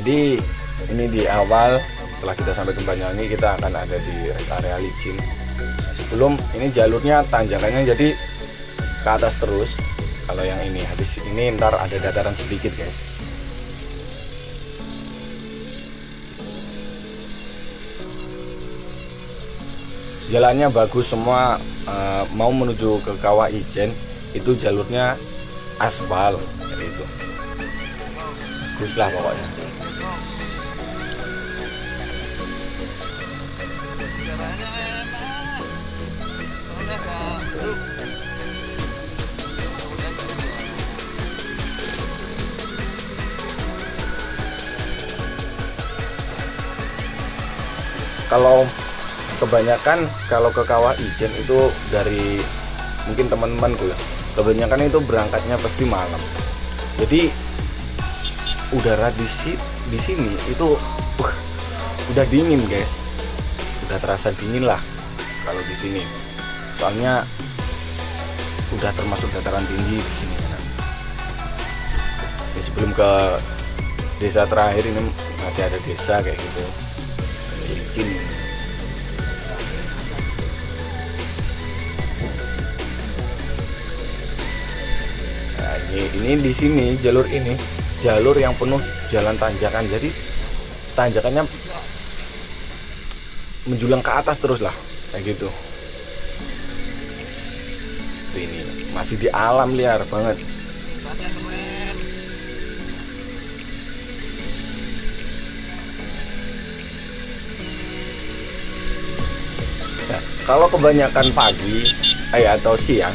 Jadi ini di awal setelah kita sampai ke Banyuwangi kita akan ada di rest area licin. Sebelum ini jalurnya tanjakannya jadi ke atas terus. Kalau yang ini habis ini ntar ada dataran sedikit guys. Jalannya bagus semua, mau menuju ke Kawah Ijen itu jalurnya aspal, jadi itu bagus lah pokoknya. Kalau kebanyakan kalau ke Kawah Ijen itu dari mungkin teman-temanku ya, kebanyakan itu berangkatnya pasti malam. Jadi udara di sini itu udah dingin guys, udah terasa dingin lah kalau di sini. Soalnya udah termasuk dataran tinggi di sini kan. Jadi sebelum ke desa terakhir ini masih ada desa kayak gitu. Licin. Nah, ini di sini jalur ini jalur yang penuh jalan tanjakan. Jadi tanjakannya menjulang ke atas terus lah kayak gitu. Ini masih di alam liar banget. Nah, kalau kebanyakan pagi atau siang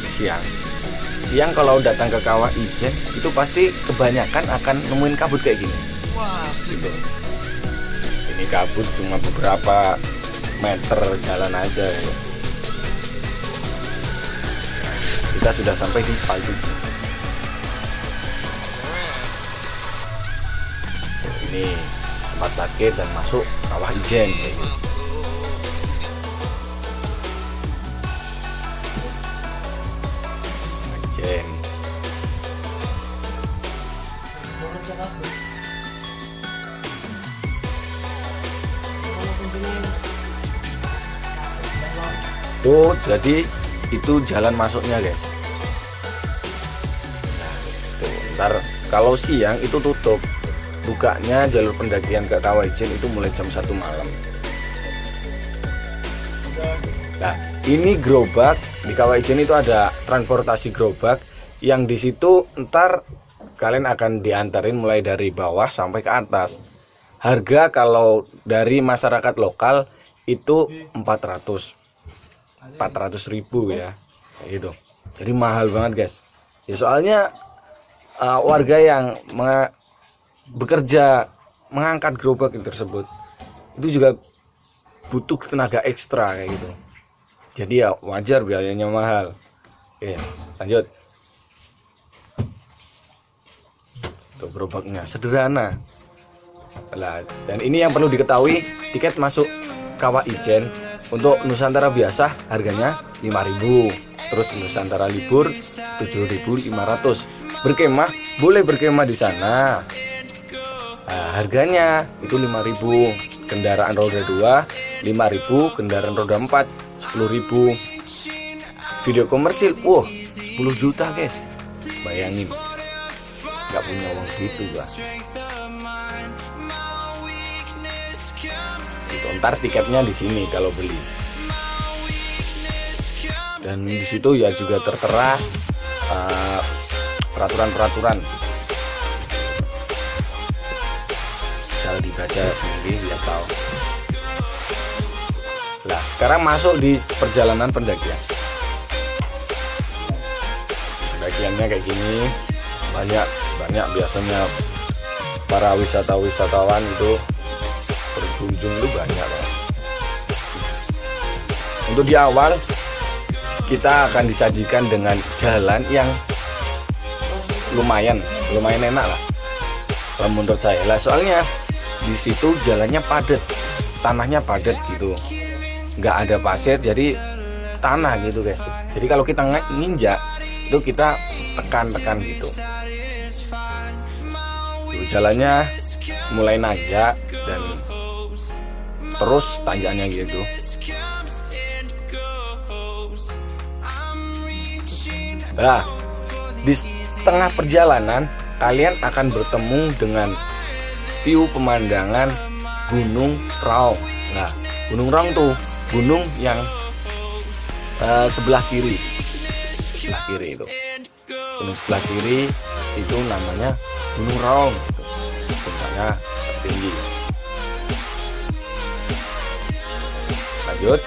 kalau datang ke Kawah Ijen itu pasti kebanyakan akan nemuin kabut kayak gini. Wah, Gitu. Ini kabut cuma beberapa meter jalan aja ya. Kita sudah sampai di Palbiji. Ini tempat parkir dan masuk Kawah Ijen kayak gitu. Ijen. Tuh, jadi itu jalan masuknya guys. Nah, tuh, ntar kalau siang itu tutup. Bukanya jalur pendakian ke Kawah Ijen itu mulai jam 1 malam. Nah, ini gerobak di Kawah Ijen itu ada transportasi gerobak yang di situ ntar kalian akan diantarin mulai dari bawah sampai ke atas. Harga kalau dari masyarakat lokal itu 400.000 ya, kayak gitu. Jadi mahal banget guys. Ya soalnya warga yang bekerja mengangkat gerobak tersebut itu juga butuh tenaga ekstra kayak gitu. Jadi ya wajar biayanya mahal. Oke, lanjut. Tuh gerobaknya sederhana. Nah, dan ini yang perlu diketahui, tiket masuk Kawah Ijen untuk Nusantara biasa harganya 5.000. Terus Nusantara libur 7.500. Berkemah boleh berkemah di sana. Nah, harganya itu 5.000. Kendaraan roda 2 5.000, kendaraan roda 4 10.000. Video komersil 10 juta guys. Bayangin, nggak punya uang segitu gua. Itu ntar tiketnya di sini kalau beli. Dan di situ ya juga tertera peraturan-peraturan. Bisa dibaca sendiri biar tahu. Nah, sekarang masuk di perjalanan pendakian. Pendakiannya kayak gini, banyak biasanya para wisatawan itu berkunjung itu banyak loh. Untuk di awal kita akan disajikan dengan jalan yang lumayan enak lah kalau menurut saya lah, soalnya di situ jalannya padat, tanahnya padat gitu, nggak ada pasir, jadi tanah gitu guys. Jadi kalau kita nginjak itu kita tekan gitu. Jalannya mulai nanjak dan terus tanjakannya gitu. Nah, di tengah perjalanan kalian akan bertemu dengan view pemandangan Gunung Raung. Nah, Gunung Raung tuh gunung yang sebelah kiri itu. Gunung sebelah kiri itu namanya Gunung Raung. Puncaknya tertinggi. Lanjut.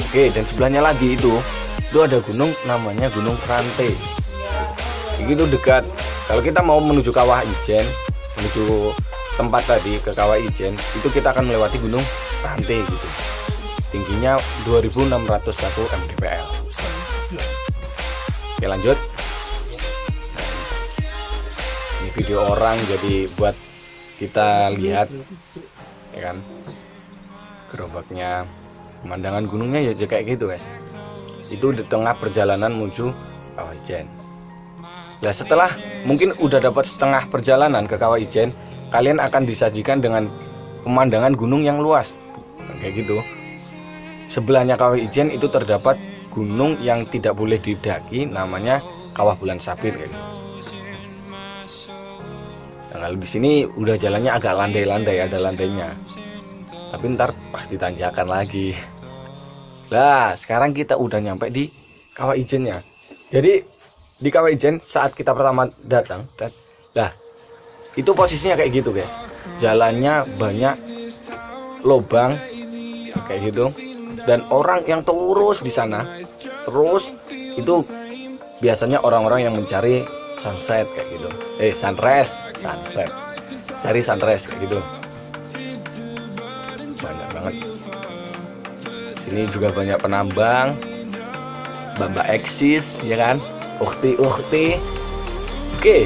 Oke, dan sebelahnya lagi itu ada gunung namanya Gunung Rantai. Itu dekat. Kalau kita mau menuju Kawah Ijen, menuju tempat tadi ke Kawah Ijen, itu kita akan melewati Gunung Rantai gitu. Tingginya 2601 mdpl. Oke, lanjut. Ini video orang jadi buat kita lihat, ya kan, gerobaknya, pemandangan gunungnya ya kayak gitu guys. Itu di tengah perjalanan menuju Kawah Ijen. Nah, setelah mungkin udah dapat setengah perjalanan ke Kawah Ijen, kalian akan disajikan dengan pemandangan gunung yang luas, kayak gitu. Sebelahnya Kawah Ijen itu terdapat gunung yang tidak boleh didaki, namanya Kawah Bulan Sabit kayak gitu. Nah, kalau di sini udah jalannya agak landai-landai, ada landainya. Tapi ntar pasti tanjakan lagi. Nah, sekarang kita udah nyampe di Kawah Ijennya. Jadi di Kawah Ijen saat kita pertama datang, nah itu posisinya kayak gitu guys. Jalannya banyak lubang kayak gitu, dan orang yang terus di sana, terus itu biasanya orang-orang yang mencari sunset kayak gitu. Sunrise, sunset, cari sunrise kayak gitu. Banyak banget. Sini juga banyak penambang, mbak-mbak eksis, ya kan, ukti. Oke.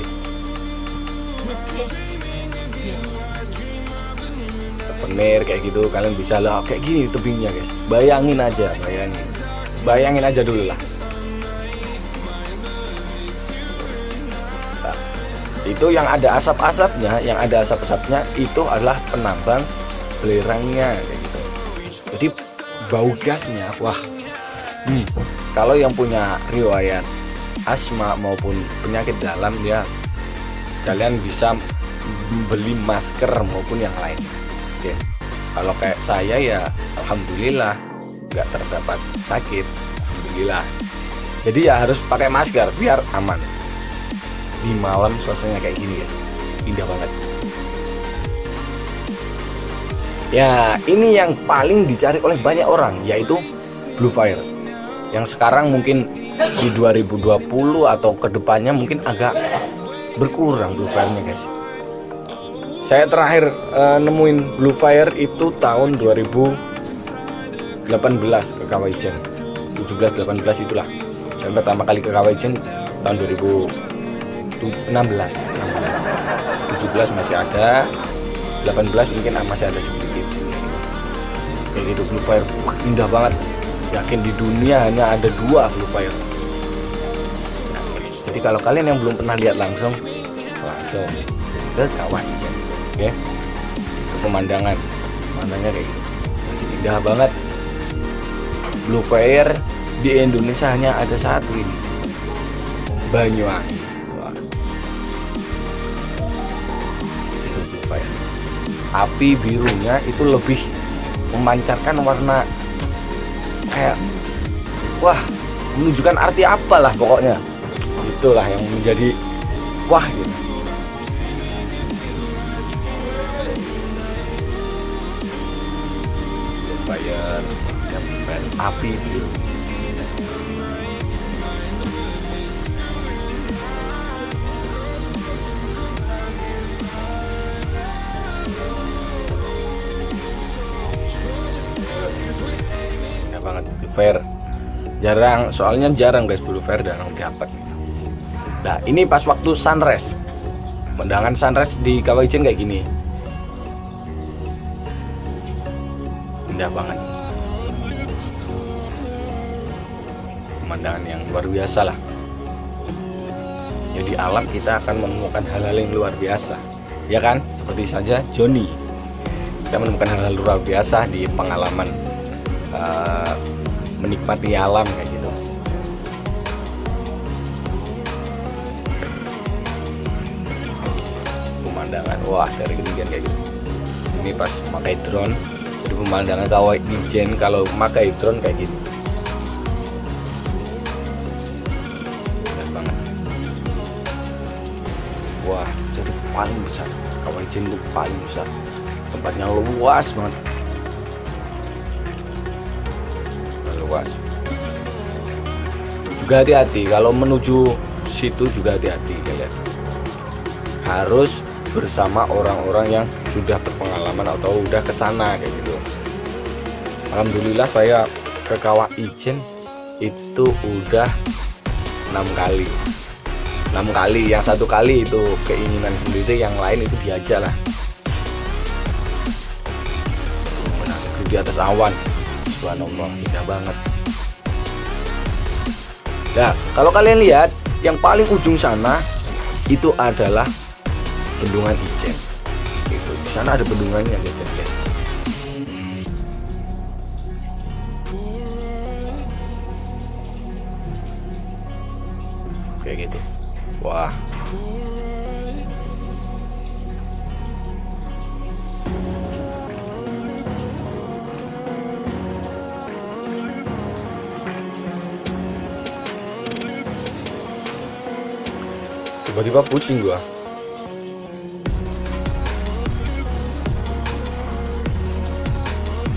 Souvenir kayak gitu, kalian bisa lah kayak gini tebingnya guys. Bayangin aja dulu lah. Nah, itu yang ada asap-asapnya, itu adalah penambang belerangnya kayak gitu. Jadi bau gasnya, wah. Kalau yang punya riwayat asma maupun penyakit dalam ya, kalian bisa beli masker maupun yang lain. Oke. Kalau kayak saya ya alhamdulillah nggak terdapat sakit, alhamdulillah. Jadi ya harus pakai masker biar aman. Di malam suasananya kayak gini guys, indah banget. Ya, ini yang paling dicari oleh banyak orang, yaitu Blue Fire. Yang sekarang mungkin di 2020 atau kedepannya mungkin agak berkurang Blue Fire-nya guys. Saya terakhir nemuin Blue Fire itu tahun 2018 ke Kawah Ijen, 17-18 itulah. Saya pertama kali ke Kawah Ijen tahun 2016. 17 masih ada, 18 mungkin masih ada sedikit. Kayak gitu. Blue Fire indah banget. Yakin di dunia hanya ada 2 Blue Fire. Jadi kalau kalian yang belum pernah lihat langsung ke Kawah Ijen, oke? Ke pemandangannya kayak gitu. Indah banget. Blue Fire di Indonesia hanya ada satu ini, Banyuwangi. Itu Blue Fire. Api birunya itu lebih memancarkan warna kayak, wah, menunjukkan arti apalah pokoknya. Itulah yang menjadi wah gitu. Fire, api biru. Banget Blue Fire. Soalnya jarang guys Blue Fire jarang dapat. Nah, ini pas waktu sunrise. Pemandangan sunrise di Kawah Ijen kayak gini. Indah banget. Pemandangan yang luar biasa lah. Jadi alam kita akan menemukan hal-hal yang luar biasa, ya kan? Seperti saja Joni, kita menemukan hal-hal luar biasa di pengalaman menikmati alam kayak gitu. Pemandangan, wah dari ketinggian kayak gitu. Ini pas pakai drone, jadi pemandangan Kawah Ijen kalau pakai drone kayak gini. Wah, jadi paling besar. Kawah Ijen itu paling besar. Tempatnya luas banget. Luas. Juga hati-hati kalau menuju situ, juga hati-hati kalian. Harus bersama orang-orang yang sudah berpengalaman atau udah kesana kayak gitu. Alhamdulillah saya ke Kawah Ijen itu udah 6 kali. 6 kali, yang 1 kali itu keinginan sendiri, yang lain itu diajak lah. Menanggung di atas awan, subhanallah, indah banget. Nah, kalau kalian lihat yang paling ujung sana itu adalah Bendungan Ijen. Itu di sana ada bendungannya guys. Kayak gitu. Wah. Tiba-tiba pusing gua.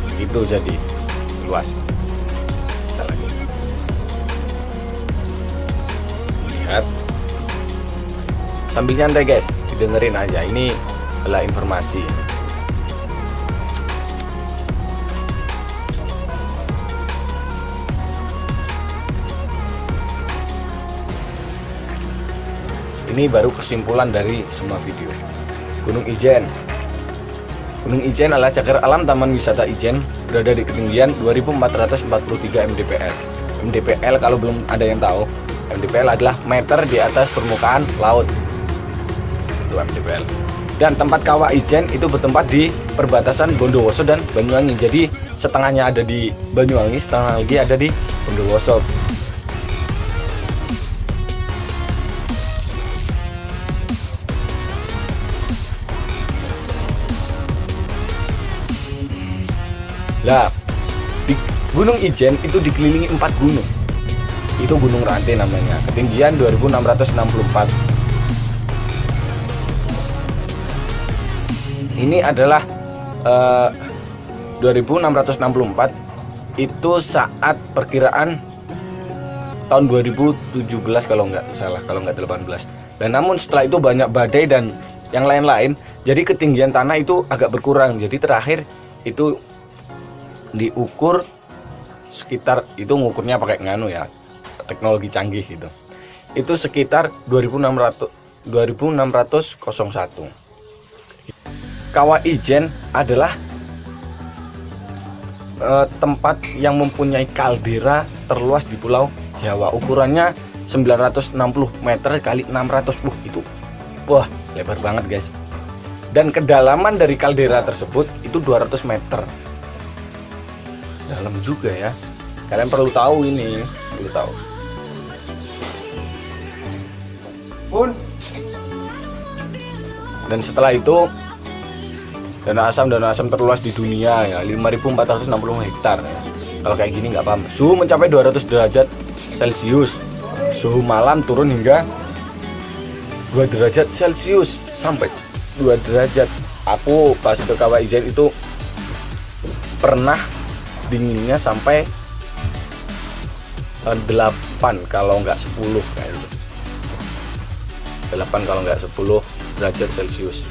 Begitu jadi luas. Kita lagi. Lihat. Sambil nyantai guys, didengerin aja, ini adalah informasi. Ini baru kesimpulan dari semua video. Gunung Ijen. Gunung Ijen adalah cagar alam Taman Wisata Ijen, berada di ketinggian 2443 mdpl. MDPL kalau belum ada yang tahu, MDPL adalah meter di atas permukaan laut. MDPL. Dan tempat Kawah Ijen itu bertempat di perbatasan Bondowoso dan Banyuwangi. Jadi setengahnya ada di Banyuwangi, setengah lagi ada di Bondowoso. Lah, di Gunung Ijen itu dikelilingi 4 gunung. Itu Gunung Rantai namanya, ketinggian 2664. Ini adalah 2664 itu saat perkiraan tahun 2017 kalau nggak salah, kalau nggak 18. Dan namun setelah itu banyak badai dan yang lain-lain, jadi ketinggian tanah itu agak berkurang. Jadi terakhir itu diukur sekitar, itu ngukurnya pakai nganu ya, teknologi canggih gitu. Itu sekitar 2601. Kawah Ijen adalah tempat yang mempunyai kaldera terluas di Pulau Jawa. Ukurannya 960 meter kali 600. Itu wah, lebar banget guys. Dan kedalaman dari kaldera tersebut itu 200 meter. Dalam juga ya. Kalian perlu tahu ini, perlu tahu. Dan setelah itu Danau asam terluas di dunia ya, 5.460 hektar ya. Kalau kayak gini nggak paham. Suhu mencapai 200 derajat Celcius. Suhu malam turun hingga 2 derajat Celcius sampai 2 derajat. Aku pas ke Kawah Ijen itu pernah dinginnya sampai 8 kalau nggak 10 kayak gitu. 8 kalau nggak 10 derajat Celcius.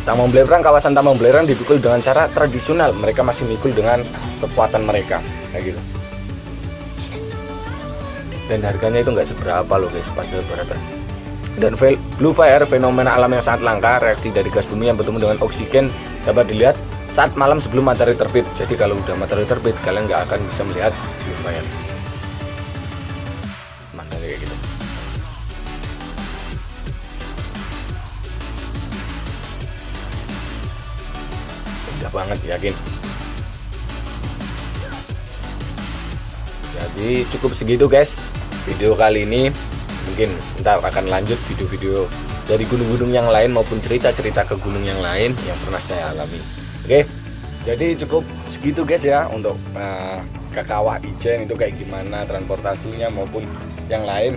Taman Belerang, kawasan Taman Belerang dipikul dengan cara tradisional. Mereka masih mikul dengan kekuatan mereka, kayak gitu. Dan harganya itu nggak seberapa loh guys, pada berapa. Dan blue fire, fenomena alam yang sangat langka, reaksi dari gas bumi yang bertemu dengan oksigen, dapat dilihat saat malam sebelum matahari terbit. Jadi kalau udah matahari terbit, kalian nggak akan bisa melihat blue fire. kayak gitu. Indah banget, yakin. Jadi cukup segitu guys video kali ini. Mungkin ntar akan lanjut video-video dari gunung-gunung yang lain maupun cerita-cerita ke gunung yang lain yang pernah saya alami. Oke, jadi cukup segitu guys ya untuk ke Kawah Ijen itu kayak gimana transportasinya maupun yang lain.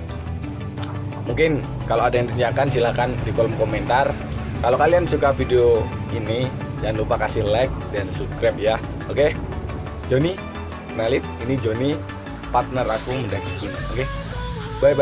Mungkin kalau ada yang ditanyakan silahkan di kolom komentar. Kalau kalian suka video ini jangan lupa kasih like dan subscribe ya. Oke, Joni kenalin, ini Joni, partner aku mendaki gunung. Oke, bye bye.